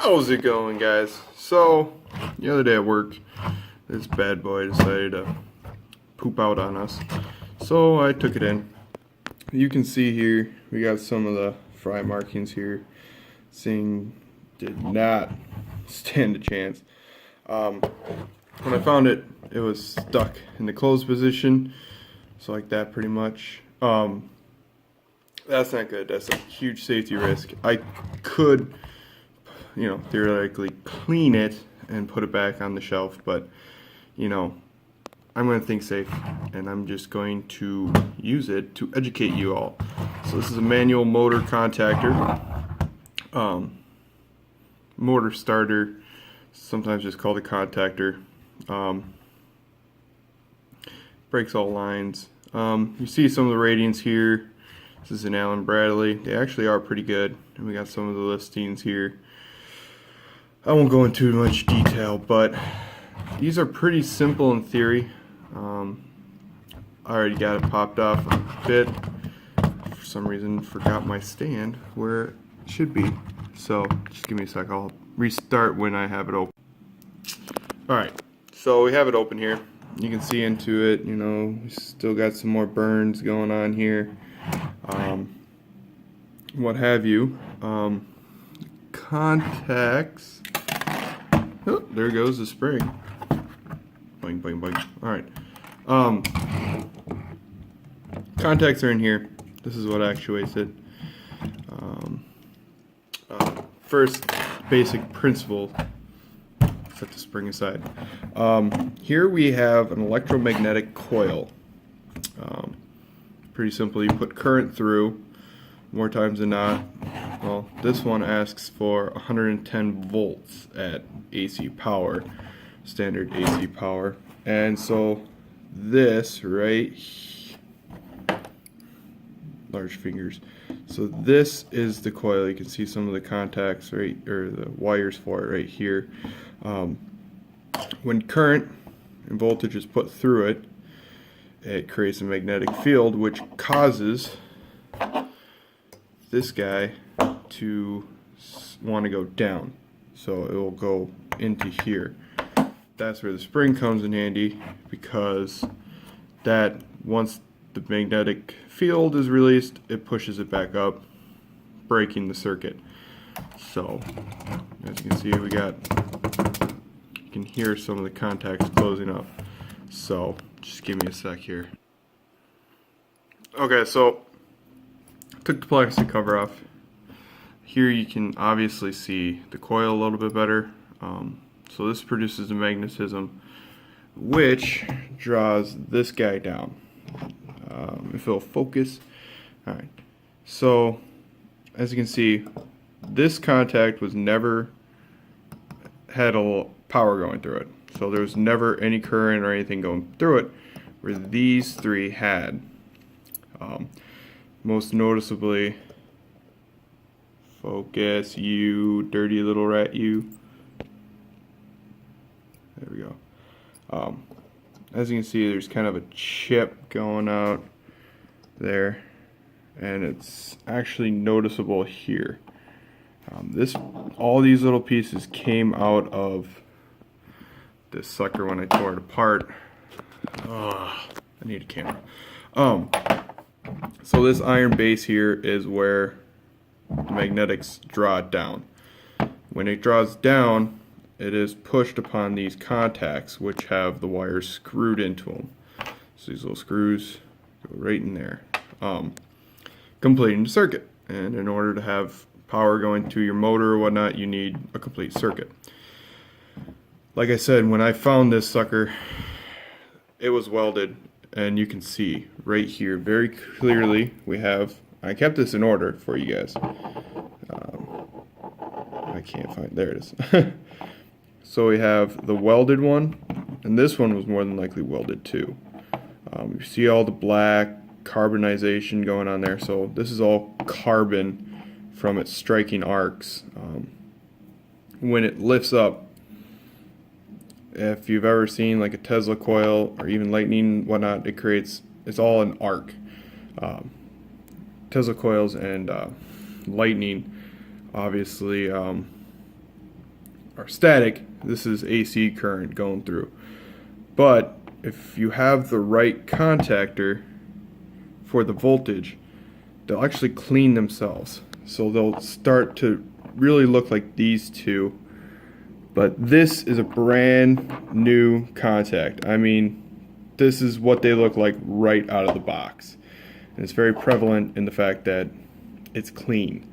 How's it going, guys? So, the other day at work, this bad boy decided to poop out on us. So I took it in. You can see here, we got some of the fry markings here. Thing did not stand a chance. When I found it, it was stuck in the closed position. So like that pretty much. That's not good. That's a huge safety risk. I could, theoretically clean it and put it back on the shelf, but, I'm going to think safe, and I'm just going to use it to educate you all. So this is a manual motor contactor, motor starter, sometimes just called a contactor. Breaks all lines. You see some of the ratings here. This is an Allen Bradley. They actually are pretty good, and we got some of the listings here. I won't go into much detail, but these are pretty simple in theory. I already got it popped off a bit. For some reason, forgot my stand where it should be. So just give me a sec. I'll restart when I have it open. Alright, so we have it open here. You can see into it, we still got some more burns going on here. What have you. Contacts. Oh, there goes the spring. Boing, boing, boing. Alright. Contacts are in here. This is what actuates it. First basic principle. Set the spring aside. Here we have an electromagnetic coil. Pretty simple. You put current through more times than not. Well, this one asks for 110 volts at AC power, standard AC power. And so this right, large fingers. So this is the coil. You can see some of the contacts right, or the wires for it right here. When current and voltage is put through it, it creates a magnetic field which causes this guy to want to go down. So it will go into here. That's where the spring comes in handy, because that once the magnetic field is released, it pushes it back up, breaking the circuit. So as you can see, you can hear some of the contacts closing up. So just give me a sec here. Okay, so took the plastic cover off. Here you can obviously see the coil a little bit better. So this produces the magnetism, which draws this guy down. If it'll focus. Alright, so as you can see, this contact was never had a power going through it. So there was never any current or anything going through it, where these three had. Most noticeably, focus, you dirty little rat, you. There we go. As you can see, there's kind of a chip going out there, and it's actually noticeable here. All these little pieces came out of this sucker when I tore it apart. I need a camera. So this iron base here is where the magnetics draw it down. When it draws down, it is pushed upon these contacts, which have the wires screwed into them. So these little screws go right in there, completing the circuit. And in order to have power going to your motor or whatnot, you need a complete circuit. Like I said, when I found this sucker, it was welded, and you can see right here very clearly I kept this in order for you guys. I can't find, there it is. So we have the welded one, and this one was more than likely welded too. You see all the black carbonization going on there, so this is all carbon from its striking arcs. When it lifts up, if you've ever seen like a Tesla coil or even lightning, whatnot, it's all an arc. Tesla coils and lightning obviously are static, this is AC current going through. But if you have the right contactor for the voltage, they'll actually clean themselves. So they'll start to really look like these two. But this is a brand new contact. I mean, this is what they look like right out of the box. And it's very prevalent in the fact that it's clean.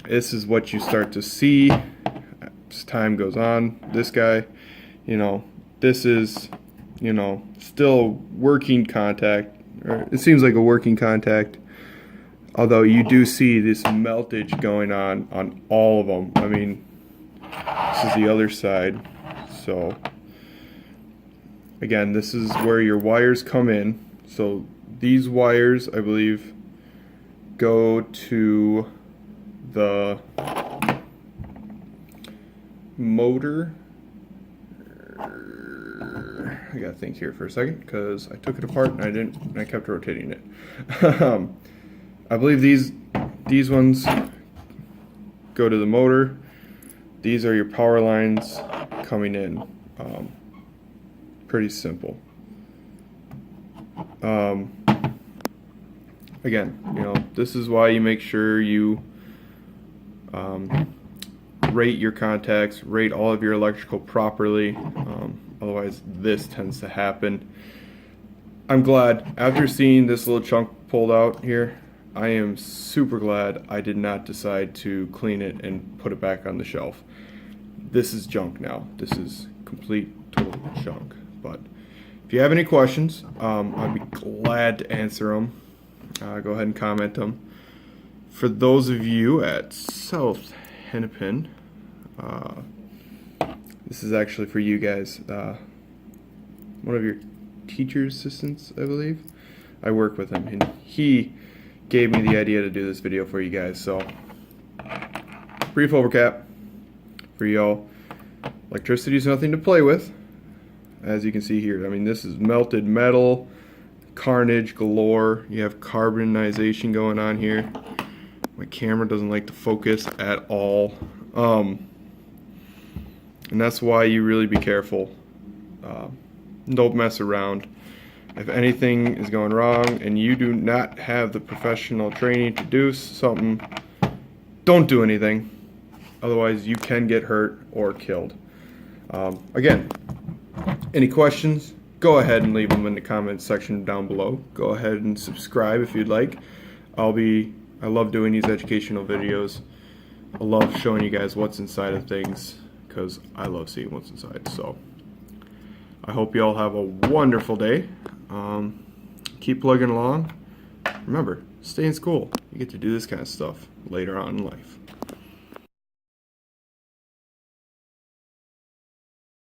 This is what you start to see as time goes on. This guy, you know, this is, you know, still working contact, or it seems like a working contact, although you do see this meltage going on all of them. I mean, this is the other side. So again, this is where your wires come in. So these wires, I believe, go to the motor. I gotta think here for a second because I took it apart and I kept rotating it. I believe these ones go to the motor. These are your power lines coming in. Pretty simple. Again, you know, this is why you make sure you rate your contacts, rate all of your electrical properly. Otherwise, this tends to happen. I'm glad, after seeing this little chunk pulled out here, I am super glad I did not decide to clean it and put it back on the shelf. This is junk now. This is complete, total junk. But if you have any questions, I'd be glad to answer them. Go ahead and comment them. For those of you at South Hennepin, this is actually for you guys. One of your teacher's assistants, I believe. I work with him, and he gave me the idea to do this video for you guys. So, brief overcap for y'all. Electricity is nothing to play with, as you can see here. I mean, this is melted metal, carnage galore. You have carbonization going on here. My camera doesn't like to focus at all. And that's why you really be careful. Don't mess around. If anything is going wrong and you do not have the professional training to do something, don't do anything. Otherwise, you can get hurt or killed. Again, any questions? Go ahead and leave them in the comments section down below. Go ahead and subscribe if you'd like. I love doing these educational videos. I love showing you guys what's inside of things because I love seeing what's inside. So I hope you all have a wonderful day. Keep plugging along. Remember, stay in school. You get to do this kind of stuff later on in life.